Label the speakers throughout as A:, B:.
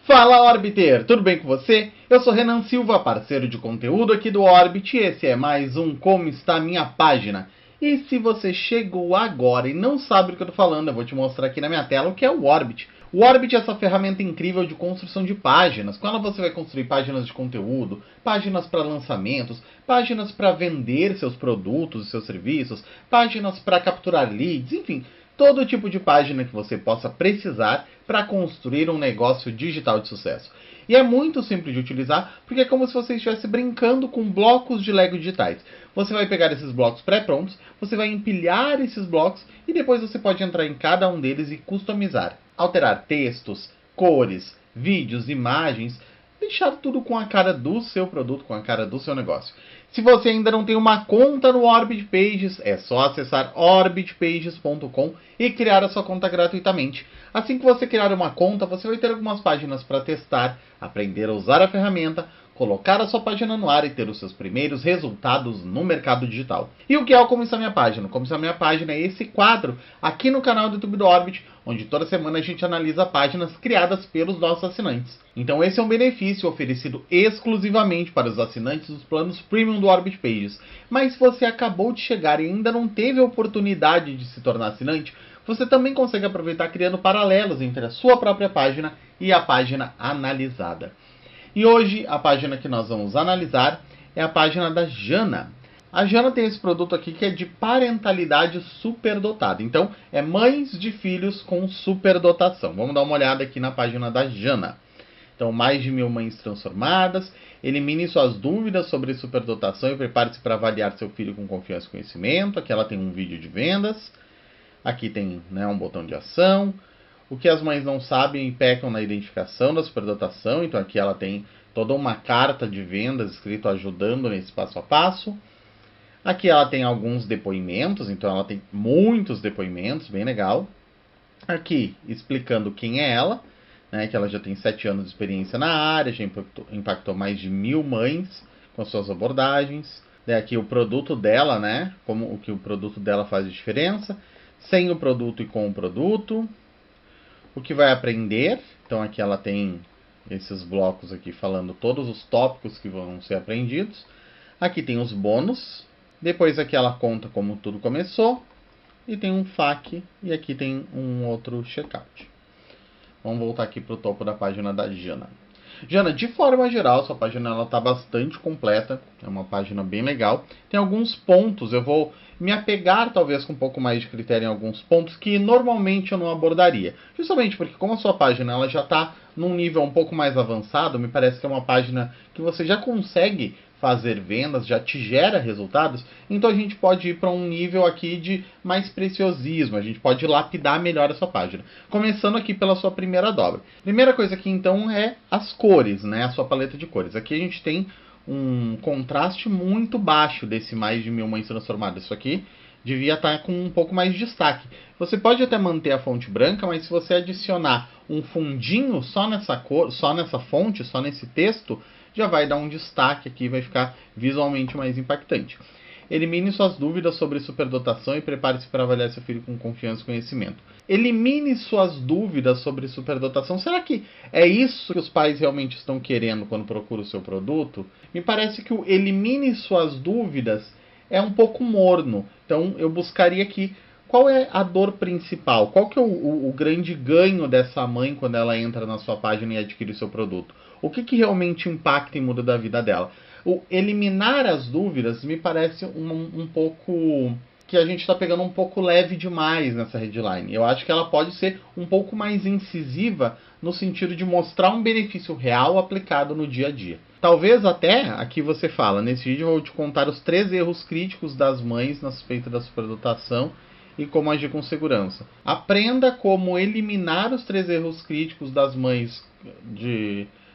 A: Fala Orbiter, tudo bem com você? Eu sou Renan Silva, parceiro de conteúdo aqui do Orbit, e esse é mais um Como Está Minha Página. E se você chegou agora e não sabe do que eu estou falando, eu vou te mostrar aqui na minha tela o que é o Orbit. O Orbit é essa ferramenta incrível de construção de páginas. Com ela você vai construir páginas de conteúdo, páginas para lançamentos, páginas para vender seus produtos e seus serviços, páginas para capturar leads, enfim, todo tipo de página que você possa precisar para construir um negócio digital de sucesso. E é muito simples de utilizar, porque é como se você estivesse brincando com blocos de Lego digitais. Você vai pegar esses blocos pré-prontos, você vai empilhar esses blocos e depois você pode entrar em cada um deles e customizar. Alterar textos, cores, vídeos, imagens, deixar tudo com a cara do seu produto, com a cara do seu negócio. Se você ainda não tem uma conta no Orbit Pages, é só acessar orbitpages.com e criar a sua conta gratuitamente. Assim que você criar uma conta, você vai ter algumas páginas para testar, aprender a usar a ferramenta, colocar a sua página no ar e ter os seus primeiros resultados no mercado digital. E o que é o Como Está Minha Página? Como Está Minha Página é esse quadro aqui no canal do YouTube do Orbit, onde toda semana a gente analisa páginas criadas pelos nossos assinantes. Então esse é um benefício oferecido exclusivamente para os assinantes dos planos Premium do Orbit Pages. Mas se você acabou de chegar e ainda não teve a oportunidade de se tornar assinante, você também consegue aproveitar criando paralelos entre a sua própria página e a página analisada. E hoje a página que nós vamos analisar é a página da Jana. A Jana tem esse produto aqui que é de parentalidade superdotada. Então, é mães de filhos com superdotação. Vamos dar uma olhada aqui na página da Jana. Então, mais de 1000 mães transformadas. Elimine suas dúvidas sobre superdotação e prepare-se para avaliar seu filho com confiança e conhecimento. Aqui ela tem um vídeo de vendas. Aqui tem, um botão de ação. O que as mães não sabem e pecam na identificação da superdotação. Então aqui ela tem toda uma carta de vendas escrito ajudando nesse passo a passo. Aqui ela tem alguns depoimentos, então ela tem muitos depoimentos, bem legal. Aqui explicando quem é ela, que ela já tem 7 anos de experiência na área, já impactou mais de 1000 mães com suas abordagens. Daí aqui o produto dela, como o que o produto dela faz de diferença. Sem o produto e com o produto. O que vai aprender, então aqui ela tem esses blocos aqui falando todos os tópicos que vão ser aprendidos. Aqui tem os bônus, depois aqui ela conta como tudo começou, e tem um FAQ, e aqui tem um outro checkout. Vamos voltar aqui para o topo da página da Jana. Jana, de forma geral, sua página está bastante completa, é uma página bem legal. Tem alguns pontos, eu vou me apegar talvez com um pouco mais de critério em alguns pontos que normalmente eu não abordaria. Justamente porque como a sua página ela já está num nível um pouco mais avançado, me parece que é uma página que você já consegue fazer vendas, já te gera resultados, então a gente pode ir para um nível aqui de mais preciosismo, a gente pode lapidar melhor a sua página. Começando aqui pela sua primeira dobra. Primeira coisa aqui então é as cores, a sua paleta de cores. Aqui a gente tem um contraste muito baixo desse mais de 1000 mães transformadas. Isso aqui devia estar com um pouco mais de destaque. Você pode até manter a fonte branca, mas se você adicionar um fundinho só nessa cor, só nessa fonte, só nesse texto, já vai dar um destaque aqui, vai ficar visualmente mais impactante. Elimine suas dúvidas sobre superdotação e prepare-se para avaliar seu filho com confiança e conhecimento. Elimine suas dúvidas sobre superdotação. Será que é isso que os pais realmente estão querendo quando procuram o seu produto? Me parece que o elimine suas dúvidas é um pouco morno. Então eu buscaria aqui qual é a dor principal, qual que é o grande ganho dessa mãe quando ela entra na sua página e adquire o seu produto. O que realmente impacta e muda da vida dela? O eliminar as dúvidas me parece um pouco que a gente está pegando um pouco leve demais nessa headline. Eu acho que ela pode ser um pouco mais incisiva no sentido de mostrar um benefício real aplicado no dia a dia. Talvez até, aqui você fala, nesse vídeo eu vou te contar os 3 erros críticos das mães na suspeita da superdotação e como agir com segurança. Aprenda como eliminar os 3 erros críticos das mães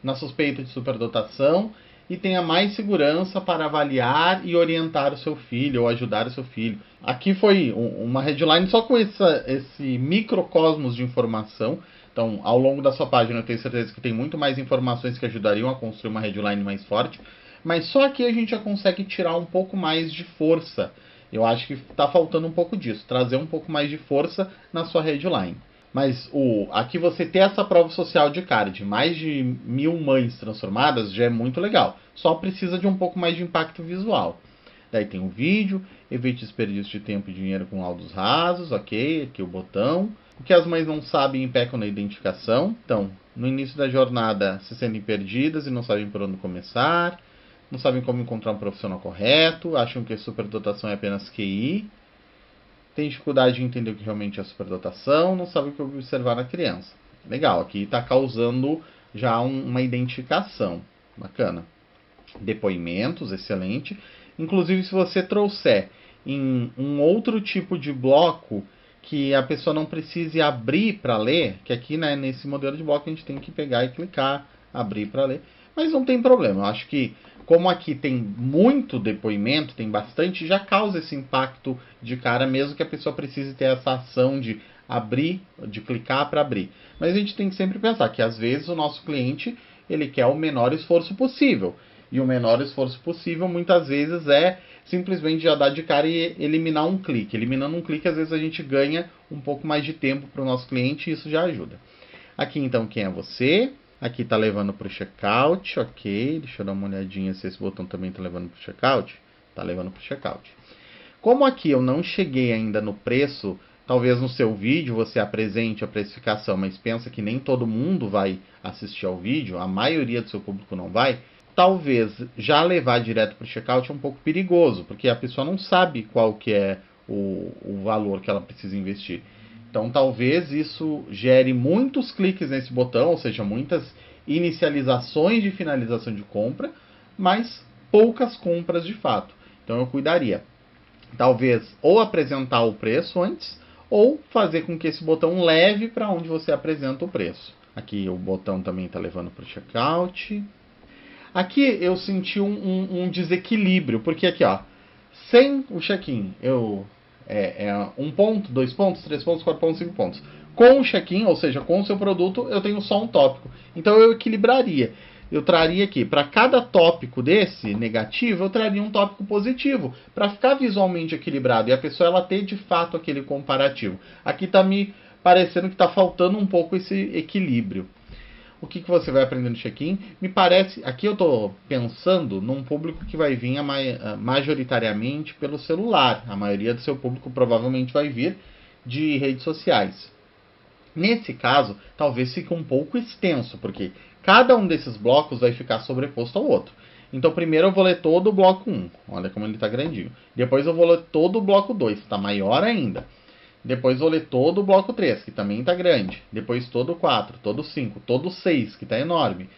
A: na suspeita de superdotação e tenha mais segurança para avaliar e orientar o seu filho ou ajudar o seu filho. Aqui foi uma headline só com esse microcosmos de informação. Então, ao longo da sua página, eu tenho certeza que tem muito mais informações que ajudariam a construir uma headline mais forte. Mas só aqui a gente já consegue tirar um pouco mais de força. Eu acho que está faltando um pouco disso, trazer um pouco mais de força na sua headline. Mas aqui você ter essa prova social de cara, de mais de 1000 mães transformadas, já é muito legal. Só precisa de um pouco mais de impacto visual. Daí tem o vídeo, evite desperdício de tempo e dinheiro com laudos rasos, ok, aqui o botão. O que as mães não sabem e pecam na identificação. Então, no início da jornada, se sentem perdidas e não sabem por onde começar, não sabem como encontrar um profissional correto, acham que a superdotação é apenas QI, tem dificuldade de entender o que realmente é superdotação, não sabe o que observar na criança. Legal, aqui está causando já uma identificação. Bacana. Depoimentos, excelente. Inclusive, se você trouxer em um outro tipo de bloco que a pessoa não precise abrir para ler, que aqui, né, nesse modelo de bloco a gente tem que pegar e clicar, abrir para ler. Mas não tem problema, eu acho que como aqui tem muito depoimento, tem bastante, já causa esse impacto de cara, mesmo que a pessoa precise ter essa ação de abrir, de clicar para abrir. Mas a gente tem que sempre pensar que às vezes o nosso cliente ele quer o menor esforço possível. E o menor esforço possível muitas vezes é simplesmente já dar de cara e eliminar um clique. Eliminando um clique, às vezes a gente ganha um pouco mais de tempo para o nosso cliente e isso já ajuda. Aqui então, quem é você? Aqui está levando para o checkout, ok. Deixa eu dar uma olhadinha se esse botão também está levando para o checkout. Está levando para o checkout. Como aqui eu não cheguei ainda no preço, talvez no seu vídeo você apresente a precificação, mas pensa que nem todo mundo vai assistir ao vídeo, a maioria do seu público não vai, talvez já levar direto para o checkout é um pouco perigoso, porque a pessoa não sabe qual que é o valor que ela precisa investir. Então talvez isso gere muitos cliques nesse botão, ou seja, muitas inicializações de finalização de compra, mas poucas compras de fato. Então eu cuidaria. Talvez ou apresentar o preço antes, ou fazer com que esse botão leve para onde você apresenta o preço. Aqui o botão também está levando para o checkout. Aqui eu senti um desequilíbrio, porque aqui, ó, sem o check-in, um ponto, 2 pontos, 3 pontos, 4 pontos, 5 pontos. Com o check-in, ou seja, com o seu produto, eu tenho só um tópico. Então eu equilibraria. Eu traria aqui, para cada tópico desse negativo, eu traria um tópico positivo, para ficar visualmente equilibrado e a pessoa ela ter de fato aquele comparativo. Aqui está me parecendo que está faltando um pouco esse equilíbrio. O que você vai aprender no check-in? Me parece, aqui eu estou pensando num público que vai vir majoritariamente pelo celular. A maioria do seu público provavelmente vai vir de redes sociais. Nesse caso, talvez fique um pouco extenso, porque cada um desses blocos vai ficar sobreposto ao outro. Então, primeiro eu vou ler todo o bloco 1. Olha como ele está grandinho. Depois eu vou ler todo o bloco 2. Está maior ainda. Depois vou ler todo o bloco 3, que também está grande. Depois todo o 4, todo o 5, todo o 6, que está enorme.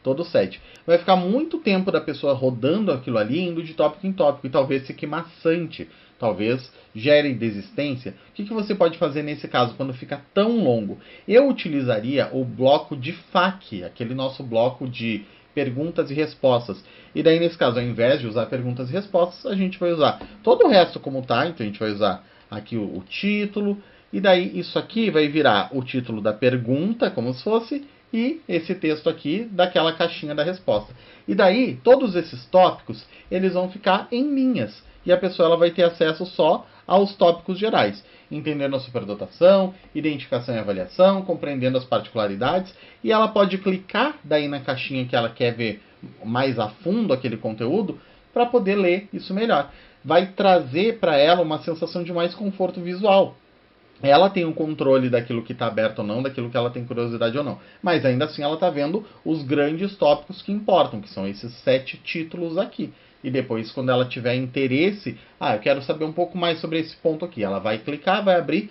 A: Todo o 7. Vai ficar muito tempo da pessoa rodando aquilo ali, indo de tópico em tópico. E talvez fique maçante. Talvez gere desistência. O que você pode fazer nesse caso, quando fica tão longo? Eu utilizaria o bloco de FAQ, aquele nosso bloco de perguntas e respostas. E daí, nesse caso, ao invés de usar perguntas e respostas, a gente vai usar todo o resto como está. Então, a gente vai usar aqui o título, e daí isso aqui vai virar o título da pergunta, como se fosse, e esse texto aqui daquela caixinha da resposta. E daí, todos esses tópicos, eles vão ficar em linhas, e a pessoa ela vai ter acesso só aos tópicos gerais, entendendo a superdotação, identificação e avaliação, compreendendo as particularidades, e ela pode clicar daí na caixinha que ela quer ver mais a fundo aquele conteúdo, para poder ler isso melhor. Vai trazer para ela uma sensação de mais conforto visual. Ela tem o controle daquilo que está aberto ou não, daquilo que ela tem curiosidade ou não. Mas ainda assim ela está vendo os grandes tópicos que importam, que são esses 7 títulos aqui. E depois, quando ela tiver interesse, eu quero saber um pouco mais sobre esse ponto aqui. Ela vai clicar, vai abrir.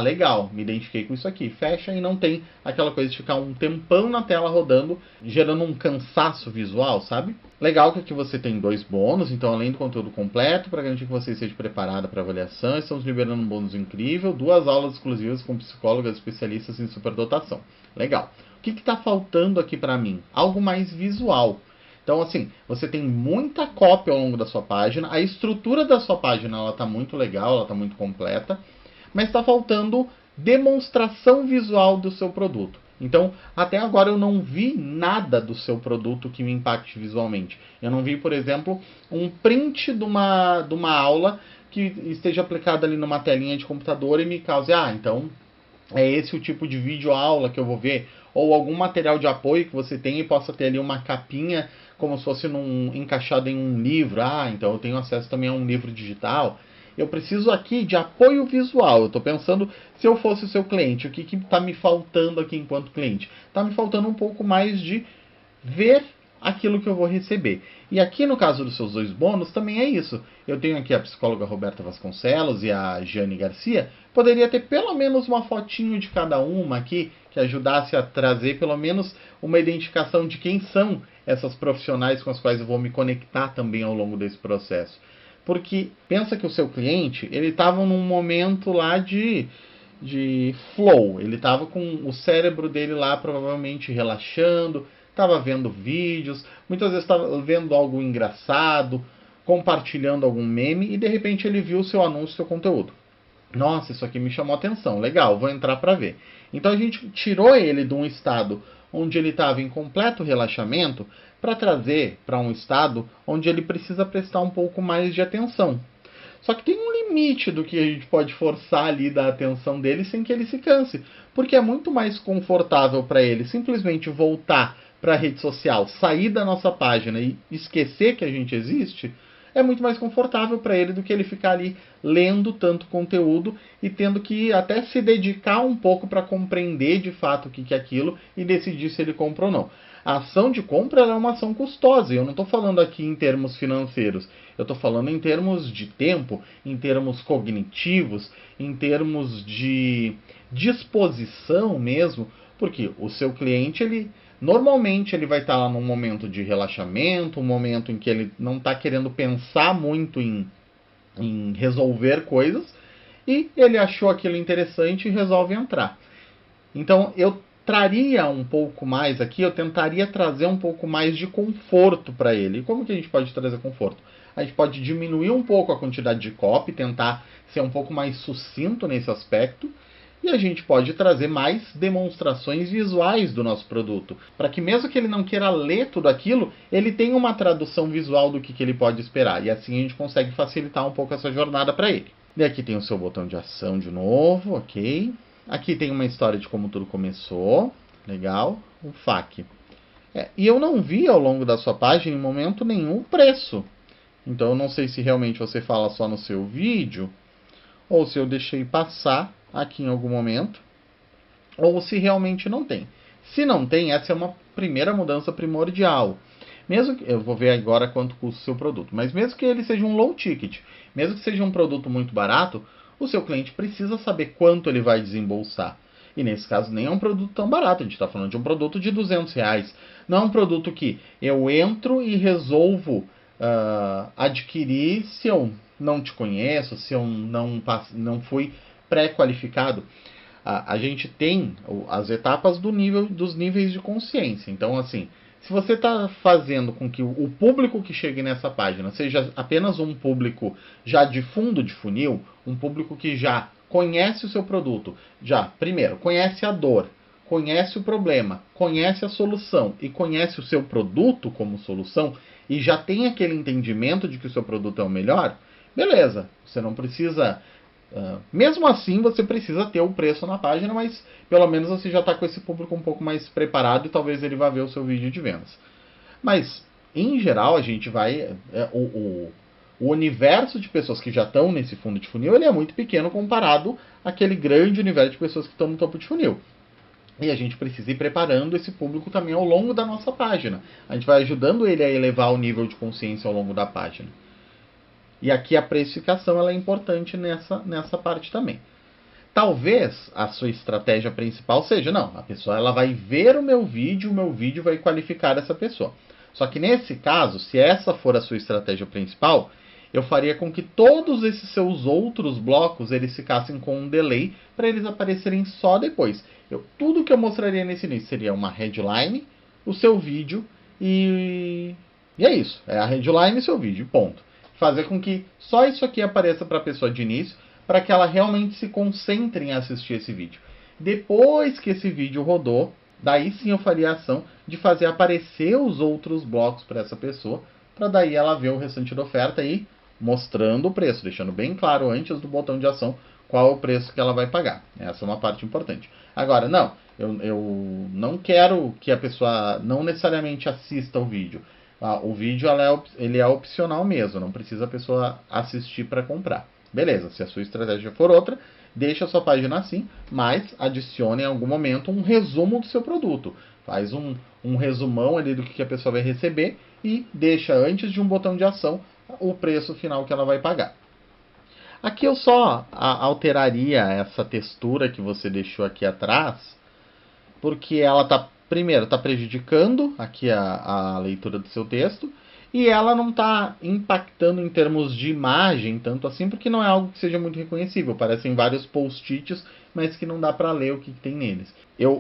A: Legal, me identifiquei com isso aqui. Fecha e não tem aquela coisa de ficar um tempão na tela rodando, gerando um cansaço visual, sabe? Legal que aqui você tem 2 bônus, então além do conteúdo completo, para garantir que você esteja preparada para avaliação, estamos liberando um bônus incrível, 2 aulas exclusivas com psicólogas especialistas em superdotação. Legal. O que está faltando aqui para mim? Algo mais visual. Então, assim, você tem muita cópia ao longo da sua página, a estrutura da sua página ela está muito legal, ela está muito completa, mas está faltando demonstração visual do seu produto. Então, até agora eu não vi nada do seu produto que me impacte visualmente. Eu não vi, por exemplo, um print de uma aula que esteja aplicada ali numa telinha de computador e me cause, então é esse o tipo de vídeo aula que eu vou ver, ou algum material de apoio que você tem e possa ter ali uma capinha como se fosse encaixado em um livro. Ah, então eu tenho acesso também a um livro digital. Eu preciso aqui de apoio visual. Eu estou pensando, se eu fosse o seu cliente, o que está me faltando aqui enquanto cliente? Está me faltando um pouco mais de ver aquilo que eu vou receber. E aqui no caso dos seus dois bônus também é isso. Eu tenho aqui a psicóloga Roberta Vasconcelos e a Jane Garcia. Poderia ter pelo menos uma fotinho de cada uma aqui, que ajudasse a trazer pelo menos uma identificação de quem são essas profissionais com as quais eu vou me conectar também ao longo desse processo. Porque pensa que o seu cliente, ele estava num momento lá de flow. Ele estava com o cérebro dele lá provavelmente relaxando, estava vendo vídeos, muitas vezes estava vendo algo engraçado, compartilhando algum meme e de repente ele viu o seu anúncio, seu conteúdo. Nossa, isso aqui me chamou a atenção, legal, vou entrar para ver. Então a gente tirou ele de um estado onde ele estava em completo relaxamento para trazer para um estado onde ele precisa prestar um pouco mais de atenção. Só que tem um limite do que a gente pode forçar ali da atenção dele sem que ele se canse, porque é muito mais confortável para ele simplesmente voltar para a rede social, sair da nossa página e esquecer que a gente existe. É muito mais confortável para ele do que ele ficar ali lendo tanto conteúdo e tendo que até se dedicar um pouco para compreender de fato o que é aquilo e decidir se ele compra ou não. A ação de compra é uma ação custosa, e eu não estou falando aqui em termos financeiros, eu estou falando em termos de tempo, em termos cognitivos, em termos de disposição mesmo, porque o seu cliente, normalmente ele vai estar lá num momento de relaxamento, um momento em que ele não está querendo pensar muito em resolver coisas, e ele achou aquilo interessante e resolve entrar. Então eu traria um pouco mais aqui, eu tentaria trazer um pouco mais de conforto para ele. E como que a gente pode trazer conforto? A gente pode diminuir um pouco a quantidade de copy, tentar ser um pouco mais sucinto nesse aspecto. E a gente pode trazer mais demonstrações visuais do nosso produto, para que mesmo que ele não queira ler tudo aquilo, ele tenha uma tradução visual do que ele pode esperar. E assim a gente consegue facilitar um pouco essa jornada para ele. E aqui tem o seu botão de ação de novo, ok. Aqui tem uma história de como tudo começou, legal. O FAQ. E eu não vi ao longo da sua página em momento nenhum o preço. Então eu não sei se realmente você fala só no seu vídeo, ou se eu deixei passar aqui em algum momento, ou se realmente não tem. Se não tem, essa é uma primeira mudança primordial. Mesmo que, eu vou ver agora quanto custa o seu produto, mas mesmo que ele seja um low ticket, mesmo que seja um produto muito barato, o seu cliente precisa saber quanto ele vai desembolsar. E nesse caso nem é um produto tão barato, a gente está falando de um produto de R$200. Não é um produto que eu entro e resolvo adquirir se eu não te conheço, se eu não fui pré-qualificado. A gente tem as etapas dos níveis de consciência. Então, assim, se você está fazendo com que o público que chegue nessa página seja apenas um público já de fundo de funil, um público que já conhece o seu produto, primeiro, conhece a dor, conhece o problema, conhece a solução e conhece o seu produto como solução e já tem aquele entendimento de que o seu produto é o melhor, beleza, você não precisa... mesmo assim, você precisa ter o preço na página, mas pelo menos você já está com esse público um pouco mais preparado e talvez ele vá ver o seu vídeo de vendas. Mas, em geral, a gente vai... o universo de pessoas que já estão nesse fundo de funil ele é muito pequeno comparado àquele grande universo de pessoas que estão no topo de funil. E a gente precisa ir preparando esse público também ao longo da nossa página. A gente vai ajudando ele a elevar o nível de consciência ao longo da página. E aqui a precificação ela é importante nessa parte também. Talvez a sua estratégia principal seja, não, a pessoa ela vai ver o meu vídeo vai qualificar essa pessoa. Só que nesse caso, se essa for a sua estratégia principal, eu faria com que todos esses seus outros blocos eles ficassem com um delay para eles aparecerem só depois. Tudo que eu mostraria nesse início seria uma headline, o seu vídeo e é isso. É a headline e seu vídeo, ponto. Fazer com que só isso aqui apareça para a pessoa de início, para que ela realmente se concentre em assistir esse vídeo. Depois que esse vídeo rodou, daí sim eu faria a ação de fazer aparecer os outros blocos para essa pessoa, para daí ela ver o restante da oferta e mostrando o preço, deixando bem claro antes do botão de ação qual é o preço que ela vai pagar. Essa é uma parte importante. Agora, não, eu não quero que a pessoa não necessariamente assista o vídeo. O vídeo ele é opcional mesmo, não precisa a pessoa assistir para comprar. Beleza, se a sua estratégia for outra, deixa a sua página assim, mas adicione em algum momento um resumo do seu produto. Faz um resumão ali do que a pessoa vai receber e deixa antes de um botão de ação o preço final que ela vai pagar. Aqui eu só alteraria essa textura que você deixou aqui atrás, porque ela primeiro está prejudicando aqui a leitura do seu texto, e ela não está impactando em termos de imagem, tanto assim, porque não é algo que seja muito reconhecível. Parecem vários post-its, mas que não dá para ler o que tem neles.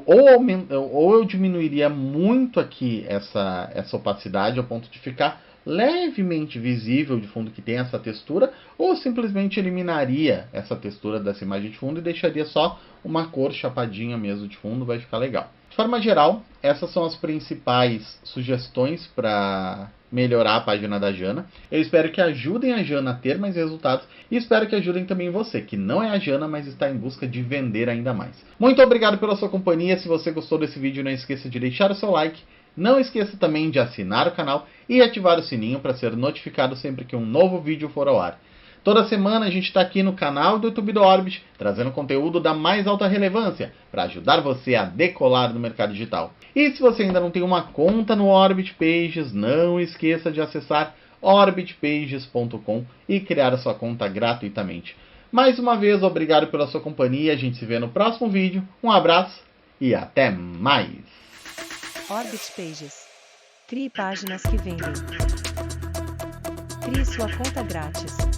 A: Ou eu diminuiria muito aqui essa opacidade ao ponto de ficar levemente visível de fundo que tem essa textura, ou simplesmente eliminaria essa textura dessa imagem de fundo e deixaria só uma cor chapadinha mesmo de fundo, vai ficar legal. De forma geral, essas são as principais sugestões para melhorar a página da Jana. Eu espero que ajudem a Jana a ter mais resultados e espero que ajudem também você, que não é a Jana, mas está em busca de vender ainda mais. Muito obrigado pela sua companhia. Se você gostou desse vídeo, não esqueça de deixar o seu like. Não esqueça também de assinar o canal e ativar o sininho para ser notificado sempre que um novo vídeo for ao ar. Toda semana a gente está aqui no canal do YouTube do Orbit, trazendo conteúdo da mais alta relevância para ajudar você a decolar no mercado digital. E se você ainda não tem uma conta no Orbit Pages, não esqueça de acessar orbitpages.com e criar a sua conta gratuitamente. Mais uma vez, obrigado pela sua companhia, a gente se vê no próximo vídeo, um abraço e até mais!
B: Orbit Pages. Crie páginas que vendem. Crie sua conta grátis.